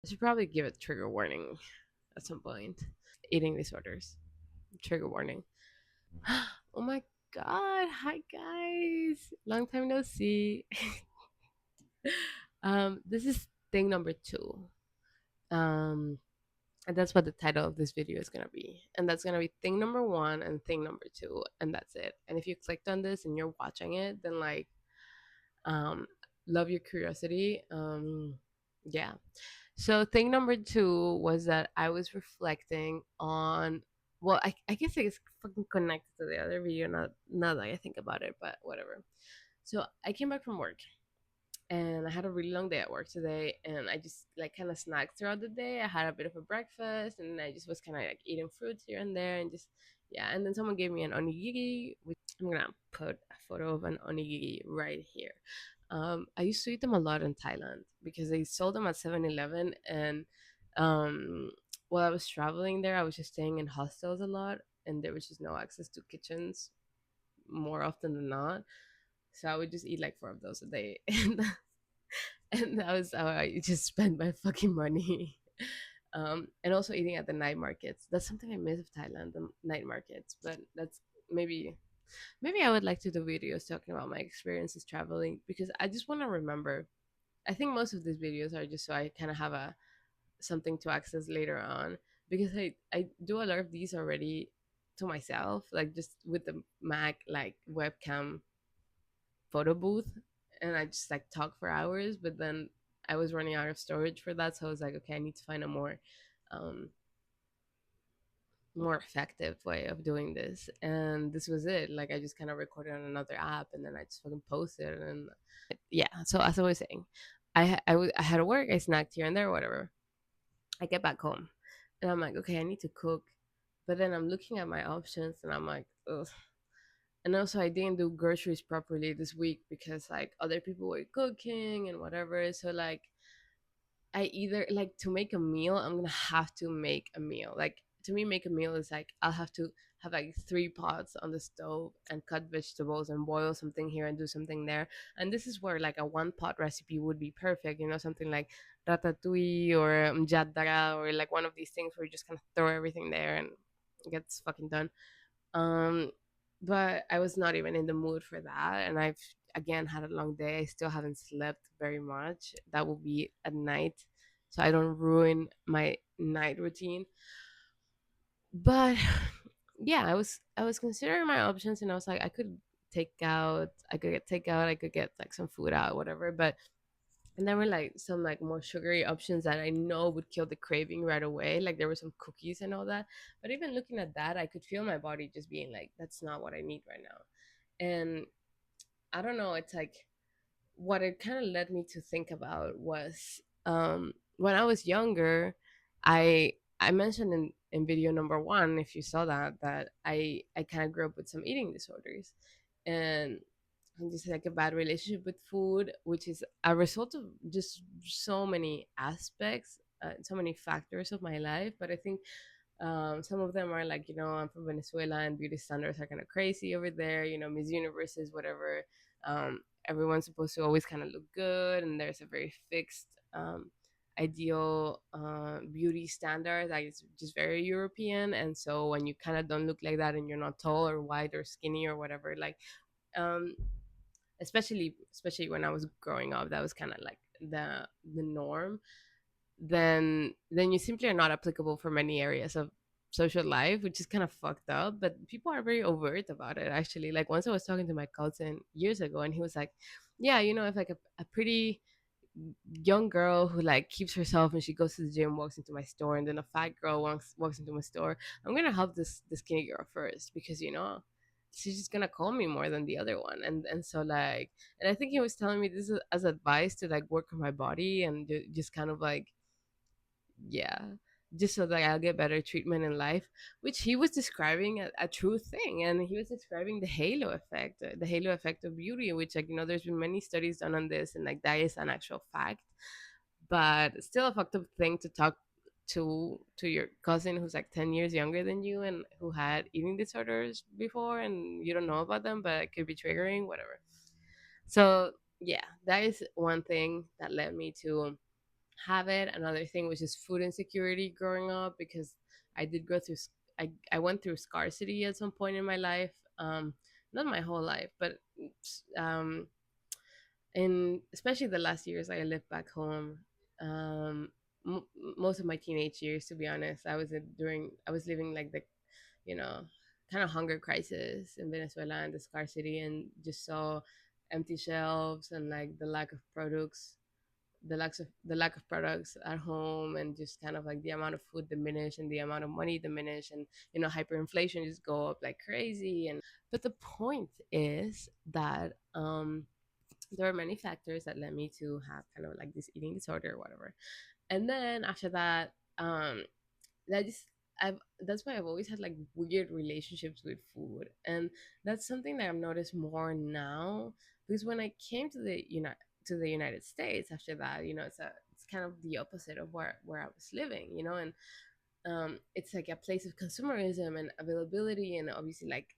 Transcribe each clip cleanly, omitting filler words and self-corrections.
I should probably give a trigger warning at some point. Eating disorders. Trigger warning. Oh my god. Hi guys. Long time no see. This is thing number two. Um and that's what the title of this video is gonna be. And that's gonna be thing number one and thing number two, and that's it. And if you clicked on this and you're watching it, then like um love your curiosity. Yeah. So thing number two was that I was reflecting on, well, I guess it's fucking connected to the other video, not that I think about it, but whatever. So I came back from work and I had a really long day at work today, and I just like kind of snacked throughout the day. I had a bit of a breakfast, and I just was kind of like eating fruits here and there, and just yeah. And then someone gave me an onigiri, which I'm gonna put a photo of an onigiri right here. I used to eat them a lot in Thailand because they sold them at 7-Eleven, and um, while I was traveling there, I was just staying in hostels a lot, and there was just no access to kitchens more often than not. So I would just eat like four of those a day, and that was how I just spent my fucking money. And also eating at the night markets. That's something I miss of Thailand, the night markets. But that's maybe maybe I would like to do videos talking about my experiences traveling because I just want to remember. I think most of these videos are just so I kind of have a something to access later on because I do a lot of these already to myself, like just with the Mac like webcam photo booth, and I just like talk for hours. But then I was running out of storage for that, so I was like, okay, I need to find a um, more effective way of doing this. And this was it. Like I just kind of recorded on another app, and then I just fucking posted. And yeah, so as I was saying, I had to work. I snacked here and there, whatever. I get back home, and I'm like, okay, I need to cook. But then I'm looking at my options, and I'm like, ugh. And also I didn't do groceries properly this week because like other people were cooking and whatever. So like I either like to make a meal, I'm gonna have to make a meal. Like to me, make a meal is like I'll have to have like three pots on the stove and cut vegetables and boil something here and do something there. And this is where like a one pot recipe would be perfect. You know, something like ratatouille or mjadara or like one of these things where you just kind of throw everything there and it gets fucking done. um but I was not even in the mood for that, and I've again had a long day. I still haven't slept very much. That will be at night, so I don't ruin my night routine. But yeah, I was considering my options, and I was like, I could take out, I could get takeout, I could get like some food out, whatever. But and there were like some like more sugary options that I know would kill the craving right away. Like there were some cookies and all that. But even looking at that, I could feel my body just being like, that's not what I need right now. And I don't know, it's like what it kind of led me to think about was when I was younger, I mentioned in video number one, if you saw that, that I kind of grew up with some eating disorders. And just like a bad relationship with food, which is a result of just so many aspects, so many factors of my life. But I think some of them are like, you know, I'm from Venezuela and beauty standards are kind of crazy over there. You know, Miss Universes, whatever. Everyone's supposed to always kind of look good, and there's a very fixed ideal beauty standard that is just very European. And so when you kind of don't look like that and you're not tall or white or skinny or whatever, like um, especially when I was growing up, that was kind of like the norm. Then you simply are not applicable for many areas of social life, which is kind of fucked up. But people are very overt about it. Actually, like once I was talking to my cousin years ago, and he was like, "Yeah, you know, if like a pretty young girl who like keeps herself and she goes to the gym, walks into my store, and then a fat girl walks into my store, I'm gonna help this skinny girl first because you know she's just gonna call me more than the other one." And so like, and I think he was telling me this as advice to like work on my body and just kind of like, yeah, just so that I'll get better treatment in life, which he was describing a true thing. And he was describing the halo effect of beauty, which, like, you know, there's been many studies done on this, and like that is an actual fact. But still a fucked up thing to talk to your cousin who's like 10 years younger than you and who had eating disorders before and you don't know about them, but it could be triggering, whatever. So yeah, that is one thing that led me to have it. Another thing was just food insecurity growing up, because I did go through I went through scarcity at some point in my life. Not my whole life, but um in especially the last years I lived back home. um m- Most of my teenage years, to be honest, I was living like the, you know, kind of hunger crisis in Venezuela, and the scarcity, and just saw empty shelves and like the lack of products at home, and just kind of like the amount of food diminish and the amount of money diminish, and hyperinflation just go up like crazy. And but the point is that there are many factors that led me to have kind of like this eating disorder or whatever. And then after that, that just I've that's why I've always had like weird relationships with food. And that's something that I've noticed more now, because when I came to the United States after that, it's kind of the opposite of where I was living, and it's like a place of consumerism and availability, and obviously like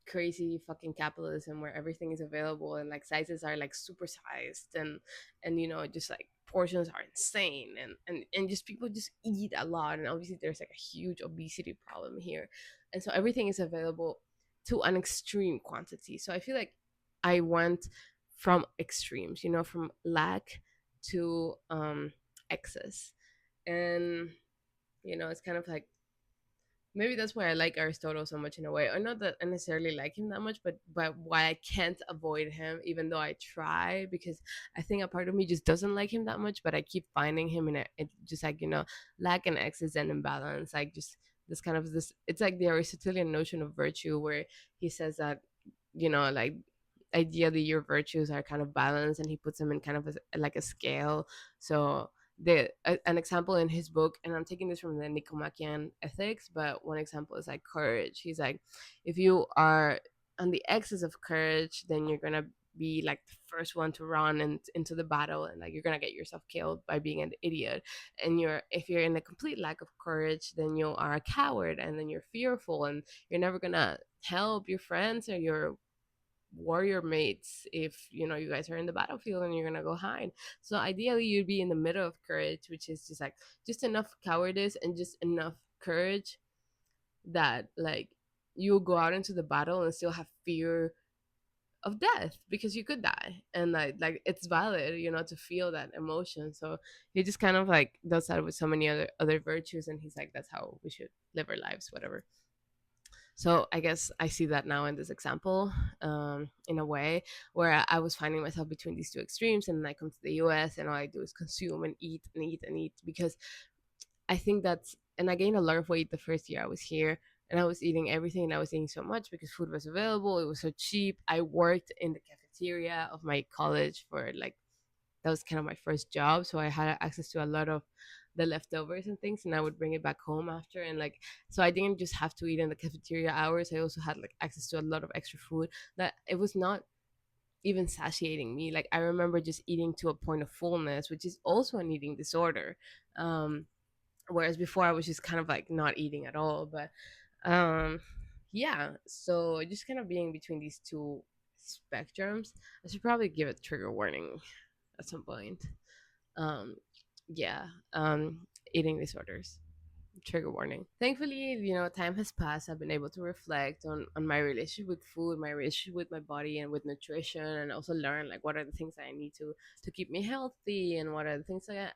crazy fucking capitalism where everything is available, and like sizes are like super sized, and just like portions are insane, and just people just eat a lot, and obviously there's like a huge obesity problem here, and so everything is available to an extreme quantity. So I feel like I went from extremes, from lack to excess. And it's kind of like, maybe that's why I like Aristotle so much in a way. Or not that I necessarily like him that much, but why I can't avoid him even though I try, because I think a part of me just doesn't like him that much, but I keep finding him in it just like, lack and excess and imbalance. Like just this kind of this it's like the Aristotelian notion of virtue, where he says that, like ideally your virtues are kind of balanced, and he puts them in kind of like a scale. So an example in his book, and I'm taking this from the Nicomachean Ethics, but one example is like courage. He's like, if you are on the excess of courage, then you're gonna be like the first one to run into the battle, and like you're gonna get yourself killed by being an idiot. And if you're in a complete lack of courage, then you are a coward, and then you're fearful, and you're never gonna help your friends or your warrior mates if you guys are in the battlefield and you're gonna go hide. So ideally you'd be in the middle of courage, which is just like just enough cowardice and just enough courage that like you'll go out into the battle and still have fear of death, because you could die, and like it's valid, to feel that emotion. So he just kind of like does that with so many other virtues, and he's like, that's how we should live our lives, whatever. So I guess I see that now in this example, in a way where I was finding myself between these two extremes, and then I come to the US and all I do is consume and eat and eat and eat, because I think and I gained a lot of weight the first year I was here, and I was eating everything, and I was eating so much because food was available, it was so cheap. I worked in the cafeteria of my college for like, that was kind of my first job, so I had access to a lot of the leftovers and things, and I would bring it back home after. And like, so I didn't just have to eat in the cafeteria hours, I also had like access to a lot of extra food that it was not even satiating me. Like I remember just eating to a point of fullness, which is also an eating disorder. Whereas before I was just kind of like not eating at all. But um yeah, so just kind of being between these two spectrums. I should probably give a trigger warning at some point. um yeah. Eating disorders, trigger warning. Thankfully, time has passed. I've been able to reflect on my relationship with food, my relationship with my body and with nutrition, and also learn like what are the things that I need to keep me healthy, and what are the things that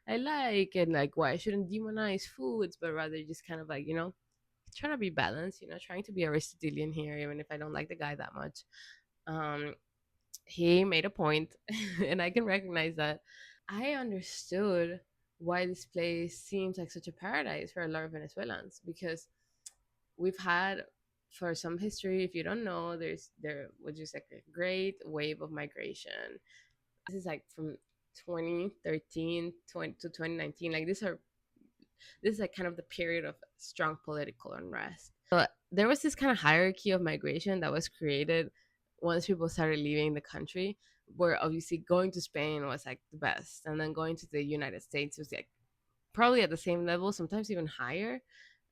I like, and like why I shouldn't demonize foods, but rather just kind of like, trying to be balanced, trying to be Aristotelian here, even if I don't like the guy that much. um he made a point and I can recognize that. I understood why this place seems like such a paradise for a lot of Venezuelans, because we've had, for some history, if you don't know, there was just like a great wave of migration. This is like from 2013 to 2019. Like this is like kind of the period of strong political unrest. So there was this kind of hierarchy of migration that was created once people started leaving the country, where obviously going to Spain was like the best, and then going to the United States was like probably at the same level, sometimes even higher.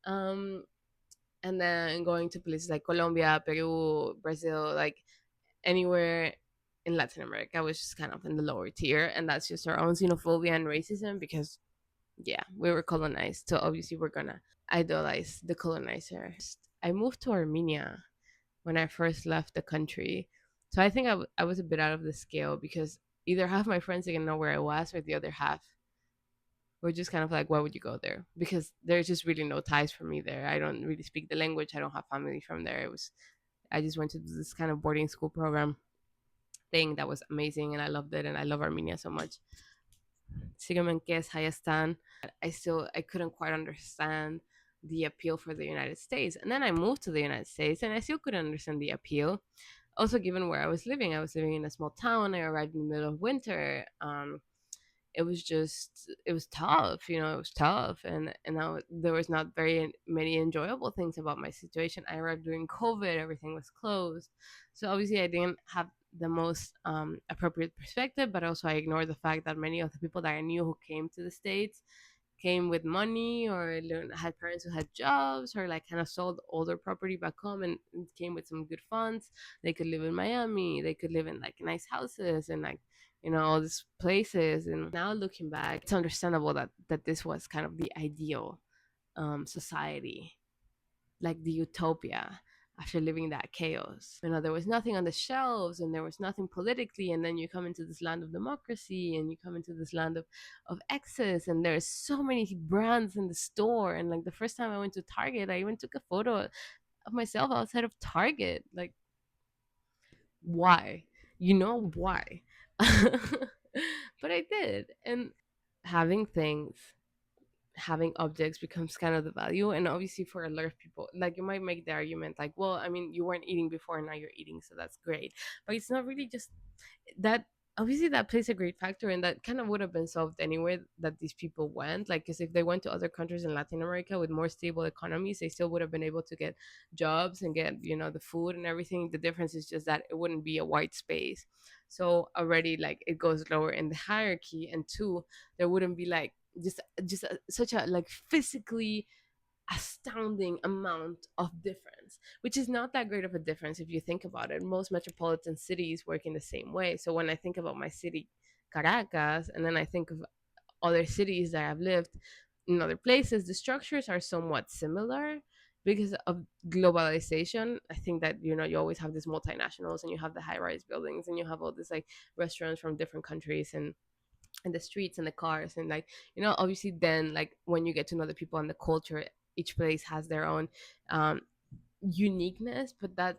Um, and then going to places like Colombia, Peru, Brazil, like anywhere. in Latin America was just kind of in the lower tier, and that's just our own xenophobia and racism because yeah, we were colonized, so obviously we're gonna idolize the colonizer. I moved to Armenia when I first left the country, so I think I was a bit out of the scale because either half my friends didn't know where I was, or the other half were just kind of like, why would you go there? Because there's just really no ties for me there. I don't really speak the language. I don't have family from there. It was I just went to this kind of boarding school program thing that was amazing, and I loved it, and I love Armenia so much. Sigurd Kes Hayastan. I couldn't quite understand the appeal for the United States. And then I moved to the United States and I still couldn't understand the appeal. Also, given where I was living in a small town. I arrived in the middle of winter. It was tough, it was tough, there was not very many enjoyable things about my situation. I arrived during COVID, everything was closed, so obviously I didn't have the most appropriate perspective, but also I ignored the fact that many of the people that I knew who came to the States came with money, or had parents who had jobs, or like kind of sold all their property back home and came with some good funds. They could live in Miami, they could live in like nice houses and like all these places. And now looking back, it's understandable that this was kind of the ideal society, like the utopia after living that chaos. There was nothing on the shelves and there was nothing politically, and then you come into this land of democracy and you come into this land of excess, and there's so many brands in the store. And like the first time I went to Target, I even took a photo of myself outside of Target. Like, why? Why? But I did. And having things, having objects becomes kind of the value. And obviously for a lot of people, like, you might make the argument like, well, I mean, you weren't eating before and now you're eating, so that's great. But it's not really just that. Obviously that plays a great factor, and that kind of would have been solved anyway that these people went, like, because if they went to other countries in Latin America with more stable economies, they still would have been able to get jobs and get the food and everything. The difference is just that it wouldn't be a white space, so already like it goes lower in the hierarchy. And two, there wouldn't be like such a like physically astounding amount of difference, which is not that great of a difference if you think about it. Most metropolitan cities work in the same way. So when I think about my city, Caracas, and then I think of other cities that I've lived in other places, the structures are somewhat similar because of globalization. I think that you always have these multinationals, and you have the high-rise buildings, and you have all these like restaurants from different countries, and the streets and the cars, and like obviously then like when you get to know the people and the culture, each place has their own um uniqueness. But that,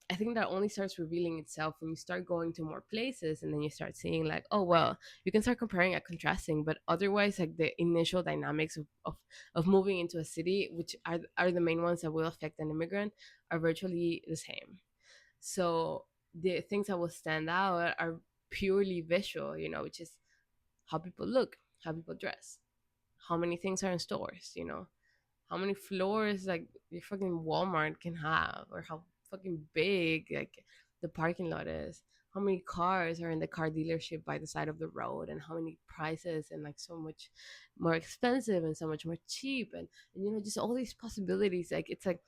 I think that only starts revealing itself when you start going to more places, and then you start seeing like, oh well, you can start comparing and contrasting. But otherwise, like, the initial dynamics of moving into a city, which are the main ones that will affect an immigrant, are virtually the same. So the things that will stand out are purely visual, which is how people look, how people dress, how many things are in stores, how many floors like your fucking Walmart can have, or how fucking big like the parking lot is, how many cars are in the car dealership by the side of the road, and how many prices, and like so much more expensive and so much more cheap, and just all these possibilities. Like, it's like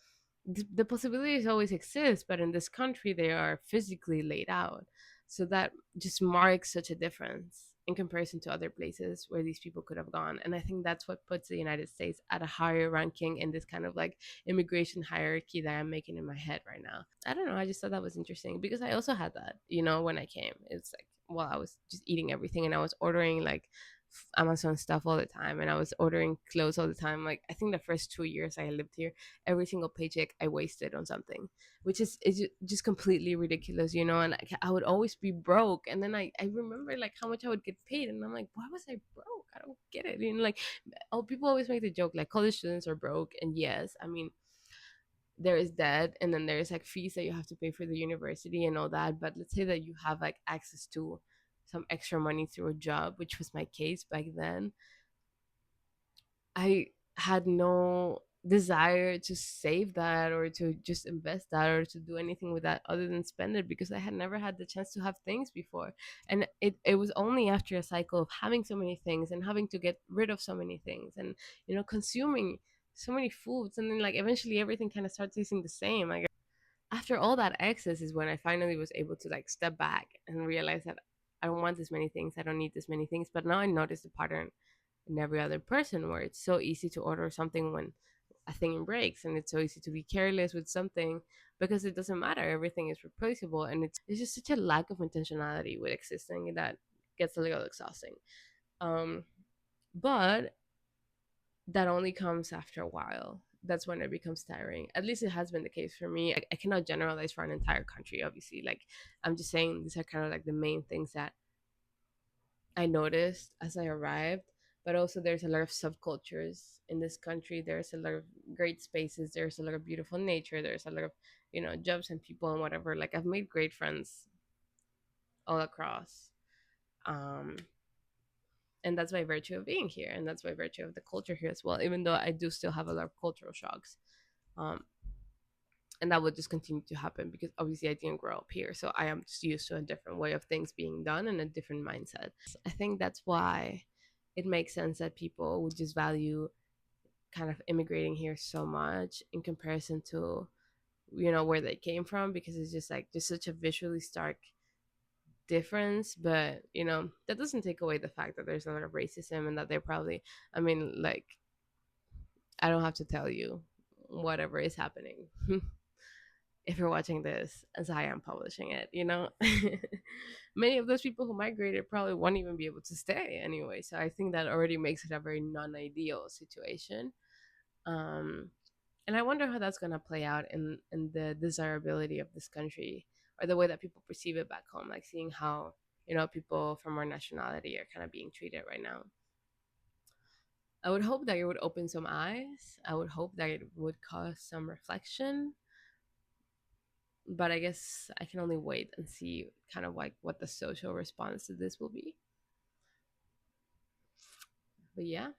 the possibilities always exist, but in this country they are physically laid out. So that just marks such a difference in comparison to other places where these people could have gone. And I think that's what puts the United States at a higher ranking in this kind of like immigration hierarchy that I'm making in my head right now. I don't know, I just thought that was interesting because I also had that, when I came. It's like, well, I was just eating everything, and I was ordering like Amazon stuff all the time, and I was ordering clothes all the time. Like, I think the first 2 years I lived here, every single paycheck I wasted on something, which is just completely ridiculous, and like, I would always be broke. And then I remember like how much I would get paid, and I'm like, why was I broke? I don't get it. Like, oh, people always make the joke like college students are broke, and yes, I mean, there is that, and then there's like fees that you have to pay for the university and all that. But let's say that you have like access to some extra money through a job, which was my case back then. I had no desire to save that, or to just invest that, or to do anything with that other than spend it, because I had never had the chance to have things before. And it was only after a cycle of having so many things and having to get rid of so many things, and consuming so many foods, and then like eventually everything kind of starts tasting the same. Like, after all that excess is when I finally was able to like step back and realize that I don't want this many things, I don't need this many things. But now I notice the pattern in every other person where it's so easy to order something when a thing breaks, and it's so easy to be careless with something because it doesn't matter, everything is replaceable. And it's just such a lack of intentionality with existing that gets a little exhausting. um but that only comes after a while. That's when it becomes tiring. At least it has been the case for me. I cannot generalize for an entire country, obviously. Like, I'm just saying these are kind of like the main things that I noticed as I arrived. But also, there's a lot of subcultures in this country. There's a lot of great spaces. There's a lot of beautiful nature. There's a lot of, jobs and people and whatever. Like, I've made great friends all across. Um, and that's by virtue of being here. And that's by virtue of the culture here as well, even though I do still have a lot of cultural shocks. Um, and that would just continue to happen because obviously I didn't grow up here, so I am just used to a different way of things being done and a different mindset. I think that's why it makes sense that people would just value kind of immigrating here so much in comparison to where they came from, because it's just like just such a visually stark difference. But that doesn't take away the fact that there's a lot of racism and that they're probably, I mean, like, I don't have to tell you whatever is happening if you're watching this as I am publishing it. Many of those people who migrated probably won't even be able to stay anyway. So I think that already makes it a very non ideal situation. Um, and I wonder how that's going to play out in the desirability of this country, or the way that people perceive it back home, like seeing how, people from our nationality are kind of being treated right now. I would hope that it would open some eyes. I would hope that it would cause some reflection, but I guess I can only wait and see kind of like what the social response to this will be. But yeah,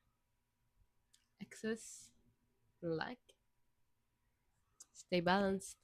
excess, like, stay balanced.